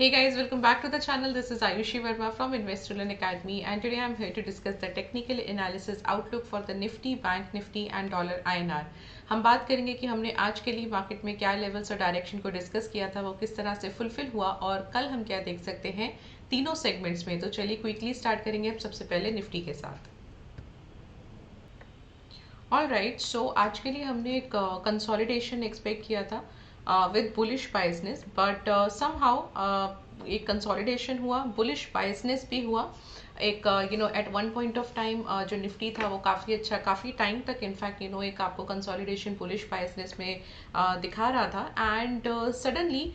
Hey guys, welcome back to the channel. This is Ayushi Verma from Investorland Academy, and today I'm here to discuss the technical analysis outlook for the Nifty, Bank Nifty and Dollar INR. हम बात करेंगे कि हमने आज के लिए market में क्या लेवल्स और डायरेक्शन को डिस्कस किया था, वो किस तरह से फुलफिल हुआ और कल हम क्या देख सकते हैं तीनों सेगमेंट्स में। तो चलिए क्विकली स्टार्ट करेंगे हम सबसे पहले निफ्टी के साथ। ऑल राइट, सो आज के लिए हमने एक कंसोलिडेशन एक्सपेक्ट किया था with bullish biasness, but somehow एक कंसोलिडेशन हुआ, बुलिश बायसनेस भी हुआ। एक at one point of time जो निफ्टी था वो काफ़ी अच्छा, काफ़ी टाइम तक इनफैक्ट एक आपको कंसोलिडेशन बुलिश बायसनेस में दिखा रहा था। एंड सडनली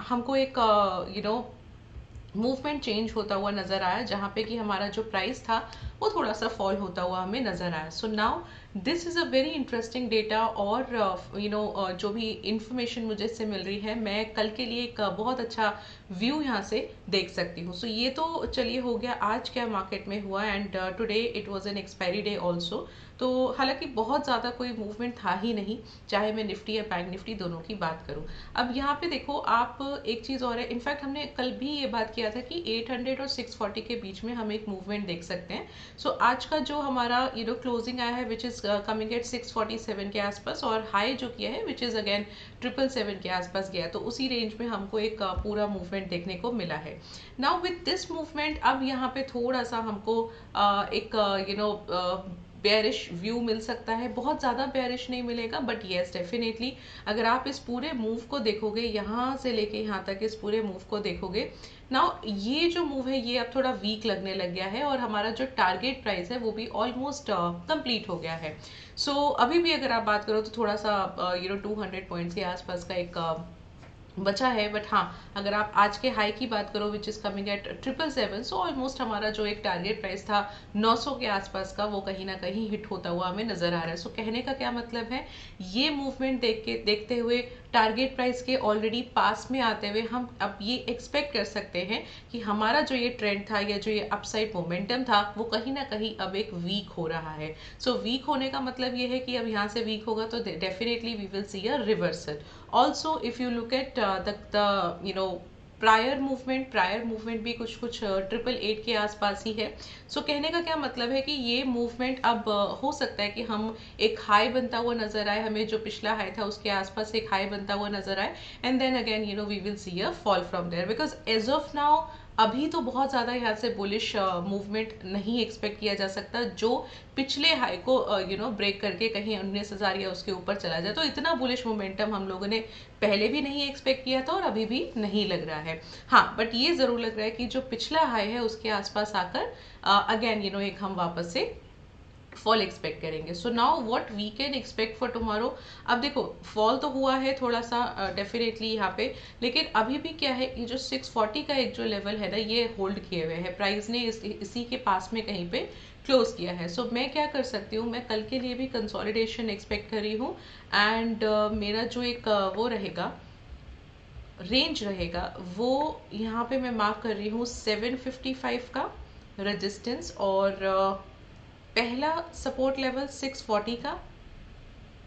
हमको एक मूवमेंट चेंज होता हुआ नजर आया, जहाँ पे कि हमारा जो प्राइस था वो थोड़ा सा फॉल होता हुआ हमें नजर आया। So now this is a very interesting data, और जो भी इंफॉर्मेशन मुझे इससे मिल रही है, मैं कल के लिए एक बहुत अच्छा व्यू यहाँ से देख सकती हूँ। सो ये तो चलिए हो गया आज क्या मार्केट में हुआ, and today it was an expiry day also. तो हालांकि बहुत ज़्यादा कोई मूवमेंट था ही नहीं, चाहे मैं निफ्टी या बैंक निफ्टी दोनों की बात करूँ। अब यहाँ पे देखो आप, एक चीज़ और है, इनफैक्ट हमने कल भी ये बात किया था कि 800 और 640 के बीच में हम एक मूवमेंट देख सकते हैं। सो आज का जो हमारा क्लोजिंग आया है विच इज़ कमिंग एट 647 के आसपास, और हाई जो किया है विच इज़ अगेन 777 के आसपास गया, तो उसी रेंज में हमको एक पूरा मूवमेंट देखने को मिला है। नाउ विथ दिस मूवमेंट अब यहाँ पे थोड़ा सा हमको एक बेयरिश व्यू मिल सकता है। बहुत ज़्यादा बेयरिश नहीं मिलेगा, बट येस डेफिनेटली अगर आप इस पूरे मूव को देखोगे, यहाँ से लेके यहाँ तक इस पूरे मूव को देखोगे, नाउ ये जो मूव है ये अब थोड़ा वीक लगने लग गया है, और हमारा जो टारगेट प्राइस है वो भी ऑलमोस्ट कंप्लीट हो गया है। सो अभी भी अगर आप बात करो तो थोड़ा सा 200 पॉइंट्स के आसपास का एक बचा है। बट हाँ, अगर आप आज के हाई की बात करो which is coming at 777, so almost हमारा जो एक टारगेट प्राइस था 900 के आसपास का, वो कहीं ना कहीं हिट होता हुआ हमें नजर आ रहा है। सो कहने का क्या मतलब है, ये मूवमेंट देखते हुए टारगेट प्राइस के ऑलरेडी पास में आते हुए हम अब ये एक्सपेक्ट कर सकते हैं कि हमारा जो ये ट्रेंड था या जो ये अपसाइड मोमेंटम था वो कहीं ना कहीं अब एक वीक हो रहा है। सो वीक होने का मतलब ये है कि अब यहाँ से वीक होगा तो definitely we will see a reversal. Also if you look at the prior movement भी कुछ कुछ 888 के आसपास ही है। सो कहने का क्या मतलब है कि ये मूवमेंट अब हो सकता है कि हम एक हाई बनता हुआ नजर आए, हमें जो पिछला हाई था उसके आसपास एक हाई बनता हुआ नजर आए, and then again we will see a fall from there, because as of now अभी तो बहुत ज़्यादा यहाँ से बुलिश मूवमेंट नहीं एक्सपेक्ट किया जा सकता, जो पिछले हाई को ब्रेक करके कहीं 19,000 या उसके ऊपर चला जाए। तो इतना बुलिश मोमेंटम हम लोगों ने पहले भी नहीं एक्सपेक्ट किया था और अभी भी नहीं लग रहा है। हाँ, बट ये ज़रूर लग रहा है कि जो पिछला हाई है उसके आसपास आकर अगेन एक हम वापस से फॉल एक्सपेक्ट करेंगे। So now what we can expect for tomorrow. अब देखो फॉल तो हुआ है थोड़ा सा डेफिनेटली यहाँ पे, लेकिन अभी भी क्या है, ये जो 640 का एक जो लेवल है ना, ये होल्ड किए हुए है प्राइस ने, इसी के पास में कहीं पे क्लोज किया है। सो मैं क्या कर सकती हूँ, मैं कल के लिए भी कंसोलिडेशन एक्सपेक्ट कर रही हूँ, एंड मेरा जो एक वो रहेगा, रेंज रहेगा, वो यहाँ पे मैं मार्क कर रही हूँ 755 का रेजिस्टेंस, और पहला सपोर्ट लेवल 640 का,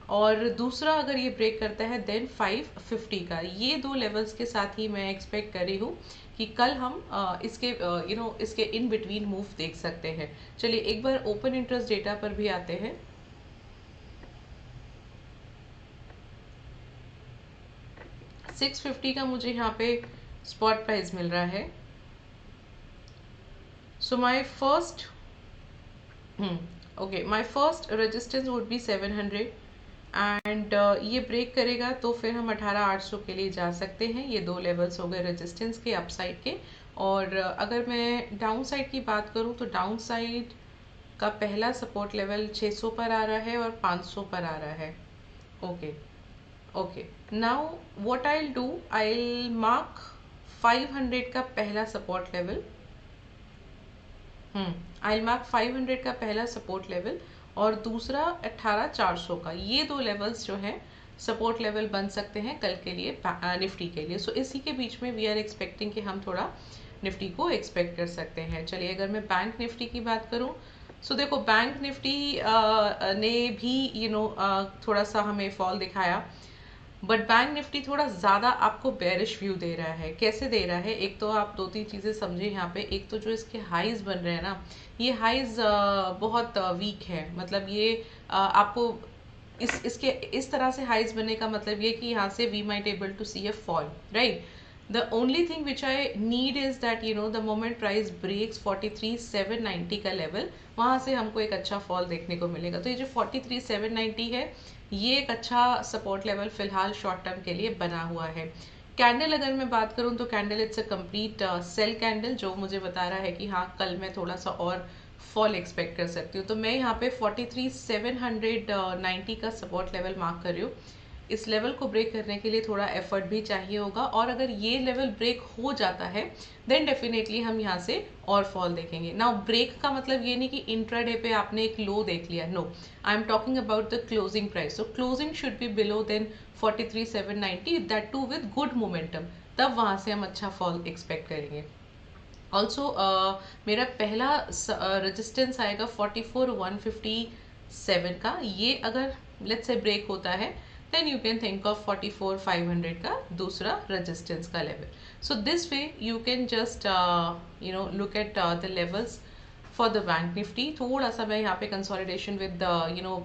और दूसरा अगर ये ब्रेक करता है देन 550 का। ये दो लेवल्स के साथ ही मैं एक्सपेक्ट कर रही हूँ कि कल हम इसके इसके इन बिटवीन मूव देख सकते हैं। चलिए एक बार ओपन इंटरेस्ट डेटा पर भी आते हैं। सिक्स फिफ्टी का मुझे यहाँ पे स्पॉट प्राइस मिल रहा है। So my first okay, my first resistance would be 700, and ये ब्रेक करेगा तो फिर हम 18,800 के लिए जा सकते हैं। ये दो लेवल्स हो गए रेजिस्टेंस के, अपसाइड के। और अगर मैं डाउन साइड की बात करूं तो डाउन साइड का पहला सपोर्ट लेवल 600 पर आ रहा है और 500 पर आ रहा है। Okay okay, now what I will do, I will mark 500 का पहला सपोर्ट लेवल। आई मार्क 500 का पहला सपोर्ट लेवल, और दूसरा 18,400 का। ये दो लेवल्स जो हैं सपोर्ट लेवल बन सकते हैं कल के लिए निफ्टी के लिए। सो इसी के बीच में वी आर एक्सपेक्टिंग कि हम थोड़ा निफ्टी को एक्सपेक्ट कर सकते हैं। चलिए अगर मैं बैंक निफ्टी की बात करूं, सो देखो बैंक निफ्टी ने भी थोड़ा सा हमें फॉल दिखाया। बट बैंक निफ्टी थोड़ा ज़्यादा आपको बेरिश व्यू दे रहा है। कैसे दे रहा है, एक तो आप दो तीन चीज़ें समझे यहाँ पे। एक तो जो इसके हाइज बन रहे हैं ना, ये हाइज बहुत वीक है। मतलब ये आपको इसके इस तरह से हाइज बनने का मतलब ये कि यहाँ से we might able to see a fall, right. The only thing which I need is that you know the moment price breaks 43,790 का लेवल, वहाँ से हमको एक अच्छा फॉल देखने को मिलेगा। तो ये जो 43,790 है, ये एक अच्छा सपोर्ट लेवल फिलहाल शॉर्ट टर्म के लिए बना हुआ है। कैंडल अगर मैं बात करूं तो candle it's a complete sell candle, जो मुझे बता रहा है कि हाँ कल मैं थोड़ा सा और फॉल एक्सपेक्ट कर सकती हूँ। तो मैं यहाँ पे 43,790 का सपोर्ट लेवल मार्क कर रही हूँ। इस लेवल को ब्रेक करने के लिए थोड़ा एफर्ट भी चाहिए होगा, और अगर ये लेवल ब्रेक हो जाता है देन डेफिनेटली हम यहाँ से और फॉल देखेंगे। नाउ ब्रेक का मतलब ये नहीं कि इंट्राडे पे आपने एक लो देख लिया, no, I am talking about the closing price. So closing should be below then 43,790, that too with good momentum, तब वहाँ से हम अच्छा फॉल एक्सपेक्ट करेंगे। ऑल्सो मेरा पहला रेजिस्टेंस आएगा 44,157 का। ये अगर लेट्स से ब्रेक होता है then you can think of 44,500 का दूसरा रेजिस्टेंस का level. So this way you can just you know look at the levels for the bank Nifty. थोड़ा सा मैं यहाँ पे consolidation with you know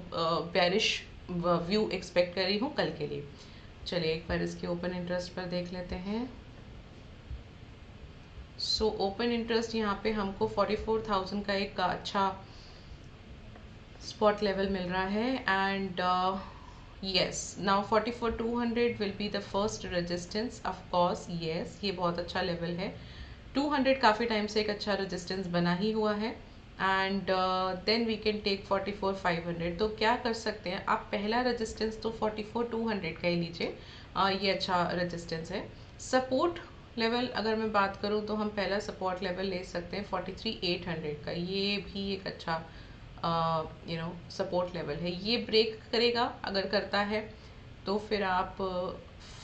bearish view expect कर रही हूँ कल के लिए। चलिए एक बार इसके ओपन इंटरेस्ट पर देख लेते हैं। सो ओपन इंटरेस्ट यहाँ पे हमको 44,000 का एक अच्छा स्पॉट लेवल मिल रहा है। And yes, now 44,200 will be the first resistance of course. Yes, ये बहुत अच्छा लेवल है। 200 काफ़ी टाइम से एक अच्छा रेजिस्टेंस बना ही हुआ है। And then we can take 44,500। तो क्या कर सकते हैं आप, पहला रेजिस्टेंस तो 44,200 का ही लीजिए, ये अच्छा रेजिस्टेंस है। सपोर्ट लेवल अगर मैं बात करूं तो हम पहला सपोर्ट लेवल ले सकते हैं 43,800 का। ये भी एक अच्छा यू नो सपोर्ट लेवल है। ये ब्रेक करेगा, अगर करता है तो फिर आप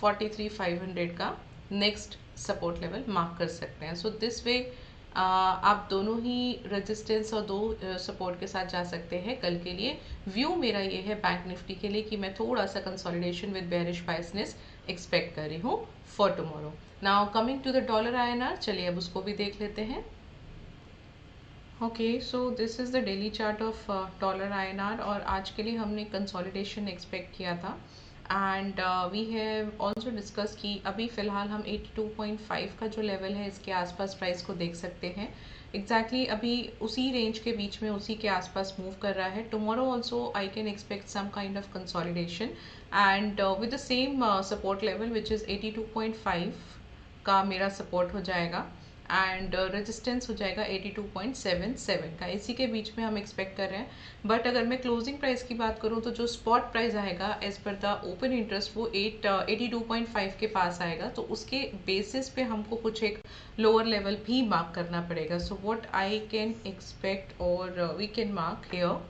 43,500 का नेक्स्ट सपोर्ट लेवल मार्क कर सकते हैं। सो दिस वे आप दोनों ही रेजिस्टेंस और दो सपोर्ट के साथ जा सकते हैं कल के लिए। व्यू मेरा ये है बैंक निफ्टी के लिए कि मैं थोड़ा सा consolidation with bearish biasness expect कर रही हूँ for tomorrow. Now coming to the dollar INR, चलिए अब उसको भी देख लेते हैं। Okay, so this is the daily chart of dollar INR, और आज के लिए हमने कंसोलिडेशन एक्सपेक्ट किया था। And we have also discuss कि अभी फ़िलहाल हम 82.5 का जो लेवल है इसके आसपास प्राइस को देख सकते हैं। एग्जैक्टली अभी उसी रेंज के बीच में, उसी के आसपास मूव कर रहा है। Tomorrow also I can expect some kind of consolidation and with the same support level which is 82.5 का मेरा सपोर्ट हो जाएगा, एंड रेजिस्टेंस हो जाएगा 82.77 का। इसी के बीच में हम एक्सपेक्ट कर रहे हैं। बट अगर मैं क्लोजिंग प्राइस की बात करूं तो जो स्पॉट प्राइस आएगा as per the open interest वो 82.5 के पास आएगा। तो उसके बेसिस पे हमको कुछ एक लोअर लेवल भी मार्क करना पड़ेगा। So what I can expect और वी कैन मार्क हियर,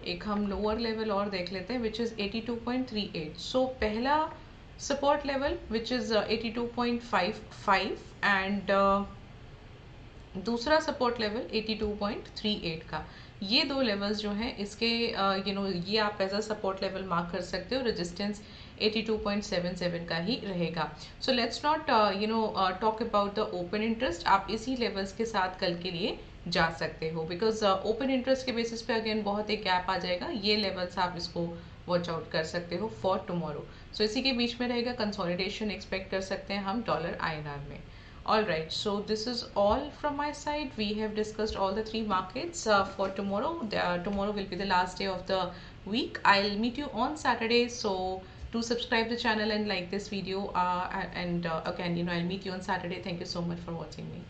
एक हम लोअर लेवल और देख लेते हैं विच इज़ 82.38। सो पहला support level which is 82.55 and दूसरा सपोर्ट लेवल 82.38 का। ये दो लेवल्स जो हैं इसके यू नो ये आप as a support level mark कर सकते हो। रेजिस्टेंस 82.77 का ही रहेगा। So let's not you know talk about the open interest. आप इसी लेवल्स के साथ कल के लिए जा सकते हो, बिकॉज ओपन इंटरेस्ट के बेसिस पे अगेन बहुत एक गैप आ जाएगा। ये लेवल्स आप इसको वॉच आउट कर सकते हो फॉर टुमारो। सो इसी के बीच में रहेगा, कंसोलिडेशन एक्सपेक्ट कर सकते हैं हम डॉलर आईएनआर में। All right, so this is all from my side. We have discussed all the three markets for tomorrow. Tomorrow will be the last day of the week. I'll meet you on Saturday, so do subscribe the channel and like this video. And again, you know, I'll meet you on Saturday. Thank you so much for watching me.